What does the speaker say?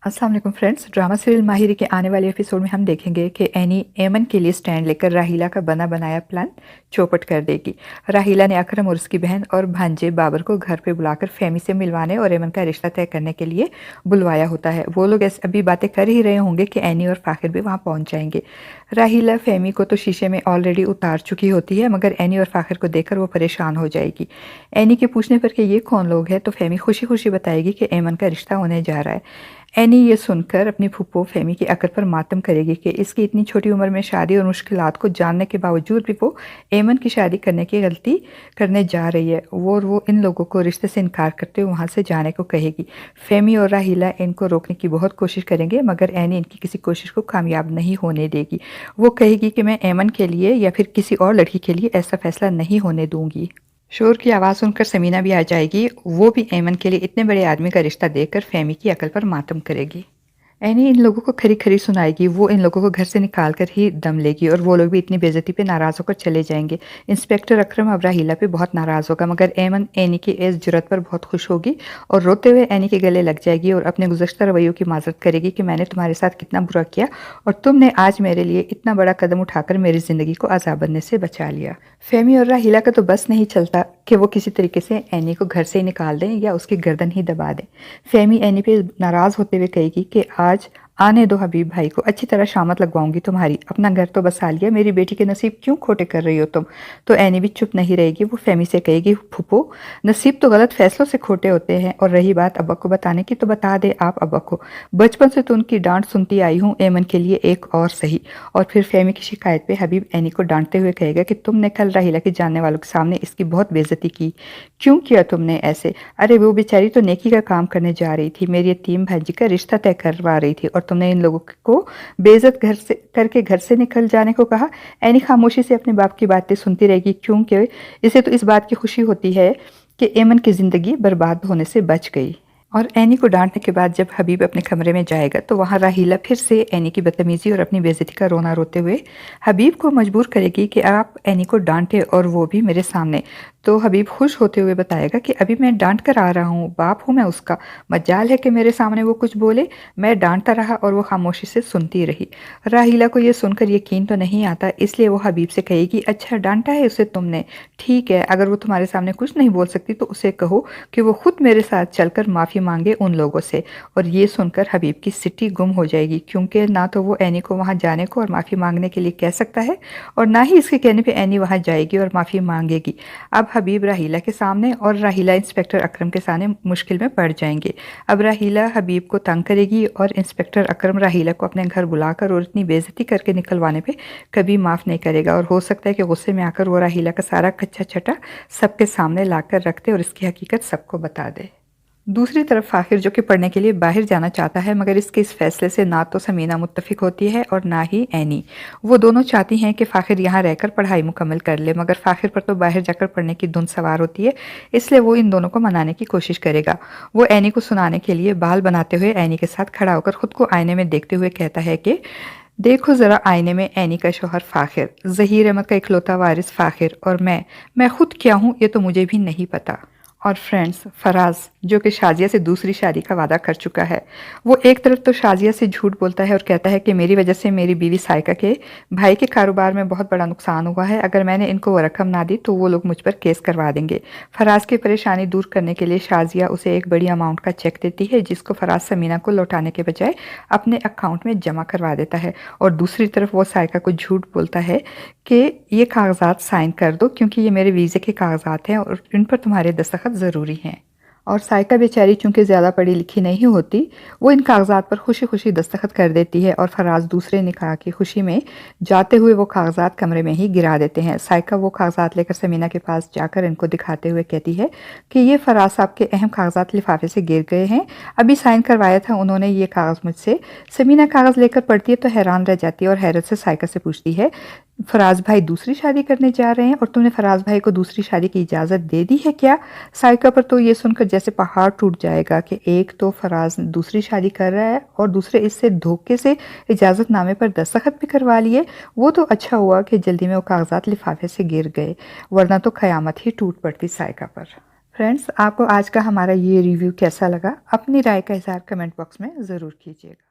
अस्सलाम वालेकुम friends. Drama serial माहिर के आने वाले एपिसोड में हम देखेंगे कि एनी एमन के लिए स्टैंड लेकर राहीला का बना बनाया प्लान चौपट कर देगी। राहीला ने अकरम और उसकी बहन और भांजे बाबर को घर पे बुलाकर फहमी से मिलवाने और एमन का रिश्ता तय करने के लिए बुलवाया होता है। वो लोग ऐसे अभी बातें कर ही रहे होंगे कि एनी और फाखिर भी वहाँ पहुँच जाएंगे। राहीला फहमी को तो शीशे में ऑलरेडी उतार चुकी होती है, मगर एनी और फाखिर को देखकर वो परेशान हो जाएगी। एनी के पूछने पर कि ये कौन लोग हैं, तो फहमी खुशी खुशी बताएगी कि एमन का रिश्ता होने जा रहा है। एनी ये सुनकर अपनी फूफो फेमी की अकल पर मातम करेगी कि इसकी इतनी छोटी उम्र में शादी और मुश्किलात को जानने के बावजूद भी वो एमन की शादी करने की गलती करने जा रही है। वो इन लोगों को रिश्ते से इनकार करते हुए वहाँ से जाने को कहेगी। फेमी और राहीला इनको रोकने की बहुत कोशिश करेंगे, मगर एनी इनकी किसी कोशिश को कामयाब नहीं होने देगी। वो कहेगी कि मैं एमन के लिए या फिर किसी और लड़की के लिए ऐसा फैसला नहीं होने दूंगी। शोर की आवाज़ सुनकर समीना भी आ जाएगी। वो भी एमन के लिए इतने बड़े आदमी का रिश्ता देखकर फहमी की अकल पर मातम करेगी। एनी इन लोगों को खरी खरी सुनाएगी। वो इन लोगों को घर से निकाल कर ही दम लेगी और वो लोग भी इतनी बेइज्जती पे नाराज़ होकर चले जाएंगे। इंस्पेक्टर अकरम अब राहीला पे बहुत नाराज़ होगा, मगर एमन एनी की इस जुर्रत पर बहुत खुश होगी और रोते हुए एनी के गले लग जाएगी और अपने गुज़श्ता रवैयों की माजरत करेगी कि मैंने तुम्हारे साथ कितना बुरा किया और तुमने आज मेरे लिए इतना बड़ा कदम उठाकर मेरी ज़िंदगी को अज़ाब बनने से बचा लिया। फेमी और राहीला का तो बस नहीं चलता कि वो किसी तरीके से एनी को घर से ही निकाल दें या उसकी गर्दन ही दबा दें। फेमी एनी पे नाराज़ होते हुए कहेगी कि आज आने दो हबीब भाई को, अच्छी तरह शामत लगवाऊंगी तुम्हारी। अपना घर तो बसा लिया, मेरी बेटी के नसीब क्यों खोटे कर रही हो तुम। तो एनी भी चुप नहीं रहेगी। वो फेमी से कहेगी, फूफो नसीब तो गलत फैसलों से खोटे होते हैं, और रही बात अब्बा को बताने की तो बता दे आप अब्बा को। बचपन से तो उनकी डांट सुनती आई हूँ, एमन के लिए एक और सही। और फिर फेमी की शिकायत पे हबीब एनी को डांटते हुए कहेगा कि तुमने कल राहीला के जानने वालों के सामने इसकी बहुत बेइज्जती की। क्यों किया तुमने ऐसे? अरे वो बेचारी तो नेकी का काम करने जा रही थी, मेरी यतीम भांजी का रिश्ता तय करवा रही थी, और तुमने इन लोगों को बेइज्जत घर से करके घर से निकल जाने को कहा। एनी खामोशी से अपने बाप की बातें सुनती रहेगी, क्योंकि इसे तो इस बात की खुशी होती है कि एमन की जिंदगी बर्बाद होने से बच गई। और एनी को डांटने के बाद जब हबीब अपने कमरे में जाएगा तो वहाँ राहीला फिर से एनी की बदतमीजी और अपनी बेइज्जती का रोना रोते हुए हबीब को मजबूर करेगी कि आप एनी को डांटे, और वो भी मेरे सामने। तो हबीब खुश होते हुए बताएगा कि अभी मैं डांट कर आ रहा हूँ, बाप हूँ मैं उसका, मजाल है कि मेरे सामने वो कुछ बोले। मैं डांटता रहा और वो खामोशी से सुनती रही। राहीला को ये सुनकर यकीन तो नहीं आता, इसलिए वो हबीब से कहेगी, अच्छा डांटा है उसे तुमने, ठीक है, अगर वो तुम्हारे सामने कुछ नहीं बोल सकती तो उसे कहो कि वो खुद मेरे साथ चलकर माफ़ी मांगे उन लोगों से। और ये सुनकर हबीब की सिटी गुम हो जाएगी, क्योंकि ना तो वो एनी को वहाँ जाने को और माफ़ी मांगने के लिए कह सकता है, और ना ही इसके कहने पे एनी वहाँ जाएगी और माफ़ी मांगेगी। अब हबीब राहीला के सामने और राहीला इंस्पेक्टर अकरम के सामने मुश्किल में पड़ जाएंगे। अब राहीला हबीब को तंग करेगी और इंस्पेक्टर अकरम राहीला को अपने घर बुलाकर और इतनी बेइज्जती करके निकलवाने पे कभी माफ़ नहीं करेगा, और हो सकता है कि गुस्से में आकर वो राहीला का सारा कच्चा छटा सबके सामने लाकर रख दे और इसकी हकीकत सबको बता दे। दूसरी तरफ फाखिर, जो कि पढ़ने के लिए बाहर जाना चाहता है, मगर इसके इस फैसले से ना तो समीना मुत्तफिक होती है और ना ही एनी। वो दोनों चाहती हैं कि फाखिर यहाँ रहकर पढ़ाई मुकम्मल कर ले, मगर फाखिर पर तो बाहर जाकर पढ़ने की धुन सवार होती है, इसलिए वो इन दोनों को मनाने की कोशिश करेगा। वो एनी को सुनाने के लिए बाल बनाते हुए एनी के साथ खड़ा होकर खुद को आईने में देखते हुए कहता है कि देखो ज़रा आईने में एनी का शौहर फाखिर, ज़हीर अहमद का इकलौता वारिस फाखिर, और मैं खुद क्या हूँ ये तो मुझे भी नहीं पता। और फ्रेंड्स, फराज, जो कि शाजिया से दूसरी शादी का वादा कर चुका है, वो एक तरफ तो शाजिया से झूठ बोलता है और कहता है कि मेरी वजह से मेरी बीवी साइका के भाई के कारोबार में बहुत बड़ा नुकसान हुआ है, अगर मैंने इनको वो रकम ना दी तो वो लोग मुझ पर केस करवा देंगे। फराज की परेशानी दूर करने के लिए शाजिया उसे एक बड़ी अमाउंट का चेक देती है, जिसको फराज समीना को लौटाने के बजाय अपने अकाउंट में जमा करवा देता है। और दूसरी तरफ वो साइका को झूठ बोलता है कि ये कागजात साइन कर दो, क्योंकि ये मेरे वीज़े के कागजात हैं और इन पर तुम्हारे दस्तखत ज़रूरी हैं। और साइका बेचारी चूंकि ज़्यादा पढ़ी लिखी नहीं होती, वो इन कागजात पर खुशी खुशी दस्तखत कर देती है, और फराज दूसरे निकाह की खुशी में जाते हुए वो कागजात कमरे में ही गिरा देते हैं। साइका वो कागजात लेकर समीना के पास जाकर इनको दिखाते हुए कहती है कि ये फराज साहब के अहम कागजात लिफाफे से गिर गए हैं, अभी साइन करवाया था उन्होंने ये कागज़ मुझसे। समीना कागज़ लेकर पढ़ती है तो हैरान रह जाती है और हैरत से साइका से पूछती है, फराज भाई दूसरी शादी करने जा रहे हैं और तुमने फराज भाई को दूसरी शादी की इजाज़त दे दी है क्या? साइका पर तो ये सुनकर जैसे पहाड़ टूट जाएगा कि एक तो फराज दूसरी शादी कर रहा है और दूसरे इससे धोखे से इजाज़तनामे पर दस्तखत भी करवा लिए। वो तो अच्छा हुआ कि जल्दी में वो कागजात लिफाफे से गिर गए, वरना तो क़यामत ही टूट पड़ती साइका पर। फ्रेंड्स, आपको आज का हमारा ये रिव्यू कैसा लगा? अपनी राय का इज़हार कमेंट बॉक्स में ज़रूर कीजिएगा।